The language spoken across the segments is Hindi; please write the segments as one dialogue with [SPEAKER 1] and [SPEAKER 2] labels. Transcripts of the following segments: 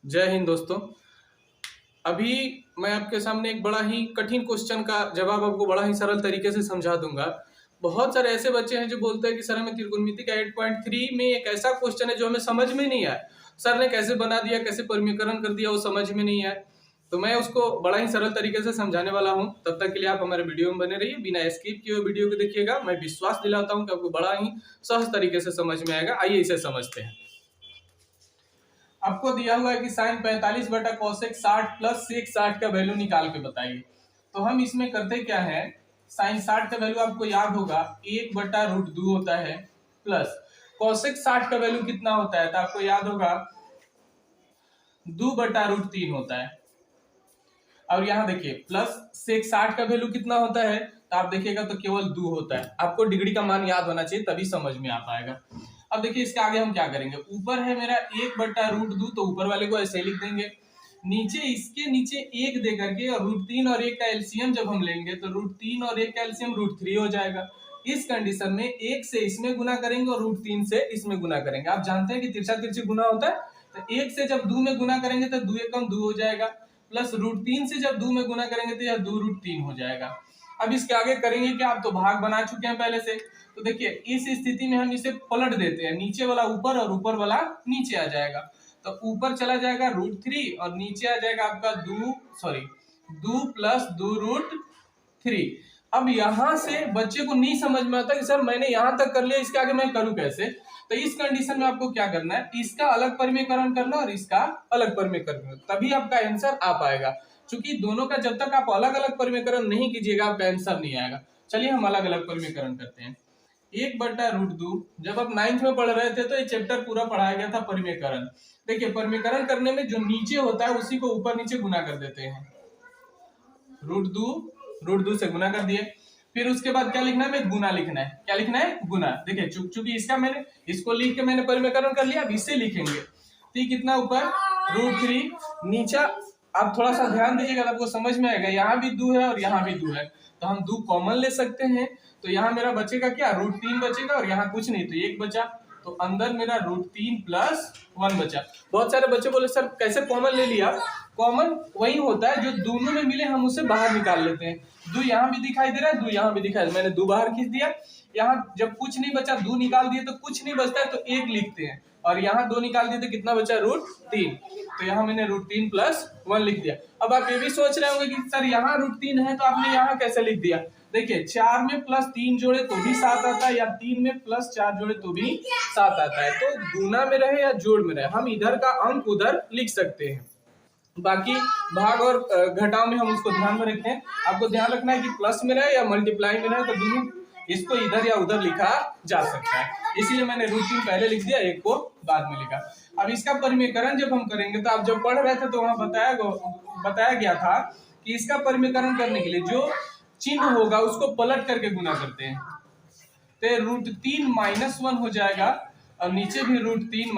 [SPEAKER 1] जय हिंद दोस्तों। अभी मैं आपके सामने एक बड़ा ही कठिन क्वेश्चन का जवाब आपको बड़ा ही सरल तरीके से समझा दूंगा। बहुत सारे ऐसे बच्चे हैं जो बोलते हैं कि सर हमें त्रिकोणमिति का 8.3 में एक ऐसा क्वेश्चन है जो हमें समझ में नहीं आया, सर ने कैसे बना दिया, कैसे परिमीकरण कर दिया, वो समझ में नहीं आया। तो मैं उसको बड़ा ही सरल तरीके से समझाने वाला हूँ। तब तक के लिए आप हमारे वीडियो में बने रहिए, बिना स्किप किए हुए वीडियो को देखिएगा। मैं विश्वास दिलाता हूँ कि आपको बड़ा ही सहज तरीके से समझ में आएगा। आइए इसे समझते हैं। आपको दिया हुआ है कि साइन 45 बटा कोसेक 60 प्लस सेक 60 का वैल्यू निकाल के बताइए। तो हम इसमें करते क्या है, साइन 60 का वैल्यू आपको याद होगा 1/√2 होता है, प्लस कोसेक 60 का वैल्यू कितना होता है तो आपको याद होगा 2/√3 होता है। और यहाँ देखिए प्लस सेक 60 का वैल्यू कितना होता है तो आप देखिएगा तो केवल 2 होता है। आपको डिग्री का मान याद होना चाहिए, तभी समझ में आ पाएगा। अब देखिए इसके आगे हम क्या करेंगे, ऊपर है मेरा 1/√2, तो ऊपर वाले को ऐसे लिख देंगे। नीचे इसके नीचे 1 दे करके और √3 और 1 का एलसीएम जब हम लेंगे तो √3 और 1 का एलसीएम √3 हो जाएगा। इस कंडीशन में 1 से इसमें गुना करेंगे और √3 से इसमें गुना करेंगे। आप जानते हैं कि तिरछा तिरछी गुना होता है, तो 1 से जब 2 में गुना करेंगे तो 2 एकम 2 हो जाएगा, प्लस √3 से जब 2 में गुना करेंगे तो यह 2√3 हो जाएगा। अब इसके आगे करेंगे क्या, आप तो भाग बना चुके हैं पहले से। तो देखिए इस स्थिति में हम इसे पलट देते हैं, नीचे वाला ऊपर और ऊपर वाला नीचे आ जाएगा। तो ऊपर चला जाएगा √3 और नीचे आ जाएगा आपका 2 प्लस 2√3। अब यहां से बच्चे को नहीं समझ में आता कि सर मैंने यहां तक कर लिया, इसके आगे मैं करूं कैसे। तो इस कंडीशन में आपको क्या करना है, इसका अलग परिमीकरण करना और इसका अलग परिमीकरण करना, तभी आपका आंसर आ पाएगा। क्योंकि दोनों का जब तक आप अलग अलग परिमीकरण नहीं कीजिएगा आपका आंसर नहीं आएगा। चलिए हम अलग अलग परिमीकरण करते हैं। 1/√2, जब आप 9th में पढ़ रहे थे तो ये चैप्टर पूरा पढ़ाया गया था परिमीकरण। देखिए परिमीकरण करने में जो नीचे होता है उसी को ऊपर नीचे गुना कर देते हैं। √2 से गुना कर दिए। फिर उसके बाद क्या लिखना है, गुना लिखना है। क्या लिखना है, गुना। देखिए चूंकि इसका मैंने इसको लिख के मैंने परिमीकरण कर लिया, अब इसे लिखेंगे तो ये कितना ऊपर √3, नीचे आप थोड़ा सा ध्यान दीजिएगा आपको समझ में आएगा। यहाँ भी 2 है और यहाँ भी 2 है, तो हम 2 कॉमन ले सकते हैं। तो यहाँ मेरा बचेगा क्या, √3 बचेगा और यहाँ कुछ नहीं तो 1 बचा। तो अंदर मेरा √3 प्लस 1 बचा। बहुत सारे बच्चे बोले सर कैसे कॉमन ले लिया। कॉमन वही होता है जो दोनों में मिले हम उसे बाहर निकाल लेते हैं। 2 यहाँ भी दिखाई दे रहा है, 2 यहाँ भी दिखाई, मैंने 2 बाहर खींच दिया। यहाँ जब कुछ नहीं बचा 2 निकाल दिए तो कुछ नहीं बचता है तो 1 लिखते हैं, और यहाँ 2 निकाल दिए तो कितना बचा, √3। तो यहाँ मैंने √3 प्लस 1 लिख दिया। अब आप ये भी सोच रहे होंगे कि सर यहाँ √3 है तो आपने यहाँ कैसे लिख दिया। देखिए 4 में प्लस 3 जोड़े तो भी 7 आता है, या 3 में प्लस 4 जोड़े तो भी 7 आता है। तो गुना में रहे या जोड़ में रहे हम इधर का अंक उधर लिख सकते हैं। बाकी भाग और घटाव में हम उसको ध्यान में रखते हैं। आपको ध्यान रखना है कि प्लस में रहे या मल्टीप्लाई में रहे, तो दोनों इसको इधर या उधर लिखा जा सकता है। इसीलिए मैंने √3 पहले लिख दिया, 1 को बाद में लिखा। अब इसका परिमीकरण जब हम करेंगे तो आप जब पढ़ रहे थे तो वहां बताया गया था कि इसका परिमीकरण करने के लिए जो चिन्ह होगा उसको पलट करके गुना करते हैं। तो √3 - 1 हो जाएगा और नीचे भी √3 -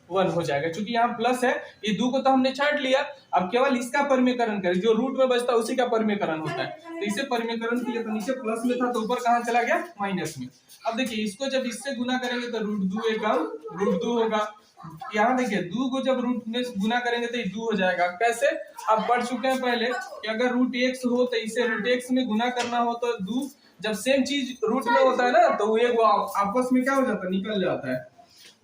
[SPEAKER 1] 1 हो जाएगा। क्योंकि यहाँ प्लस है, ये 2 को तो हमने छाट लिया, अब केवल इसका परिमीकरण करें, जो रूट में बचता है उसी का परिमीकरण होता है। तो इसे परिमीकरण किया तो नीचे प्लस में था तो ऊपर कहाँ चला गया, माइनस में। अब देखिए इसको जब इससे गुना करेंगे तो √2 एकम √2 होगा। यहाँ देखिए 2 को जब रूट में गुना करेंगे तो ये 2 हो जाएगा। कैसे, आप पढ़ चुके हैं पहले कि अगर √x हो तो इसे √x में गुना करना हो तो 2, जब सेम चीज रूट में होता है ना तो वो आपस में क्या हो जाता है, निकल जाता है।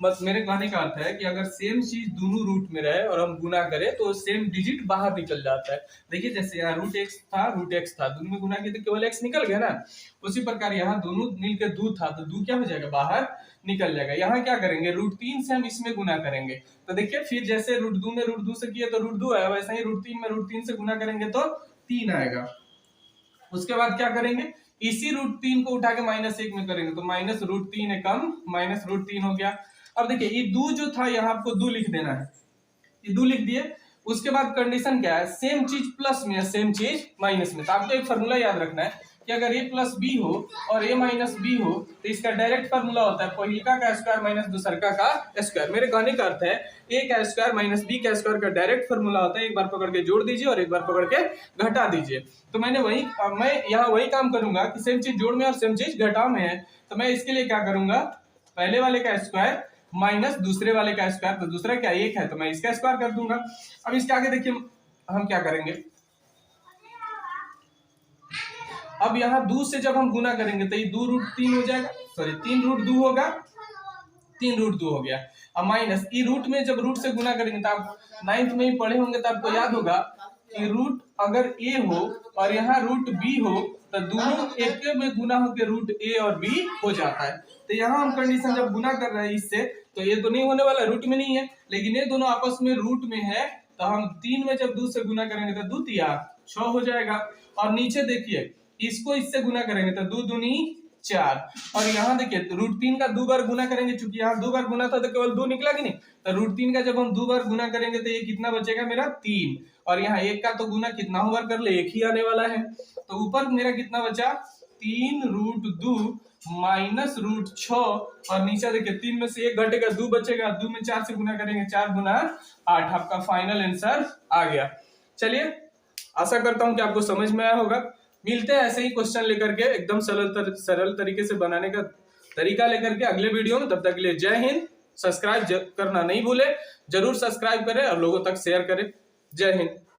[SPEAKER 1] बस मेरे कहने का अर्थ है कि अगर सेम चीज दोनों रूट में रहे और हम गुना करें तो सेम डिजिट बाहर निकल जाता है। देखिए जैसे यहाँ √x था, दोनों में गुना किया तो केवल x निकल गया ना। उसी प्रकार यहाँ दोनों मिलकर 2 था तो 2 क्या हो जाएगा, बाहर निकल जाएगा। यहाँ क्या करेंगे, √3 से हम इसमें गुना करेंगे तो देखिए फिर जैसे √2 में √2 से किया तो √2 आया, वैसे ही √3 में √3 से गुना करेंगे तो 3 आएगा। उसके बाद क्या करेंगे, इसी √3 को उठा के -1 में करेंगे तो -√3 एकम -√3 हो गया। अब देखिए ये 2 जो था यहाँ आपको 2 लिख देना है, ये 2 लिख दिए। उसके बाद कंडीशन क्या है, सेम चीज प्लस में है सेम चीज माइनस में। तो आपको एक फॉर्मूला याद रखना है कि अगर a प्लस बी हो और a माइनस बी हो तो इसका डायरेक्ट फार्मूला होता है पहिलका का स्क्वायर माइनस दूसरका का स्क्वायर। मेरे कहने का अर्थ है a का स्क्वायर माइनस b का स्क्वायर का डायरेक्ट फार्मूला होता है, एक बार पकड़ के जोड़ दीजिए और एक बार पकड़ के घटा दीजिए। तो मैं यहाँ वही काम करूंगा कि सेम चीज जोड़ में और सेम चीज घटाव में है। तो मैं इसके लिए क्या करूंगा, पहले वाले का स्क्वायर माइनस दूसरे वाले का स्क्वायर, तो दूसरा क्या 1 है तो मैं इसका स्क्वायर कर दूंगा। अब इसके आगे देखिए हम क्या करेंगे, अब यहाँ 2 से जब हम गुना करेंगे तो ये 2√3 हो जाएगा, सॉरी 3√2 होगा, 3√2 हो गया। अब माइनस ई रूट में जब रूट से गुना करेंगे तो आप 9th में ही पढ़े होंगे तो आपको याद होगा कि रूट अगर ए हो और यहाँ रूट बी हो तो दोनों एक में गुना होकर रूट ए और बी हो जाता है। तो यहाँ हम कंडीशन जब गुना कर रहे हैं इससे, तो ये तो नहीं होने वाला, रूट में नहीं है, लेकिन ये दोनों आपस में रूट में है, तो हम 3 में जब 2 से गुना करेंगे तो 2 तिया 6 हो जाएगा। और नीचे देखिए इसको इससे गुना करेंगे तो 2 दूनी 4, और यहाँ देखिए √3 का 2 बार गुना करेंगे, चूंकि यहाँ 2 बार गुना था तो केवल 2 निकला कि नहीं, तो √3 का जब हम 2 बार गुना करेंगे तो ये कितना बचेगा मेरा 3, और यहाँ 1 का तो गुना कितना बार कर ले 1 ही आने वाला है, तो ऊपर मेरा कितना बचा 3√2 माइनस √6, और नीचे देखिए 3 में से 1 घटेगा 2 बचेगा, 2 में 4 से गुना करेंगे 4 गुना 8, आपका फाइनल आंसर आ गया। चलिए आशा करता हूं कि आपको समझ में आया होगा। मिलते हैं ऐसे ही क्वेश्चन लेकर के एकदम सरल तरीके से बनाने का तरीका लेकर के अगले वीडियो में। तब तक के लिए जय हिंद। सब्सक्राइब करना नहीं भूले, जरूर सब्सक्राइब करें और लोगों तक शेयर करें। जय हिंद।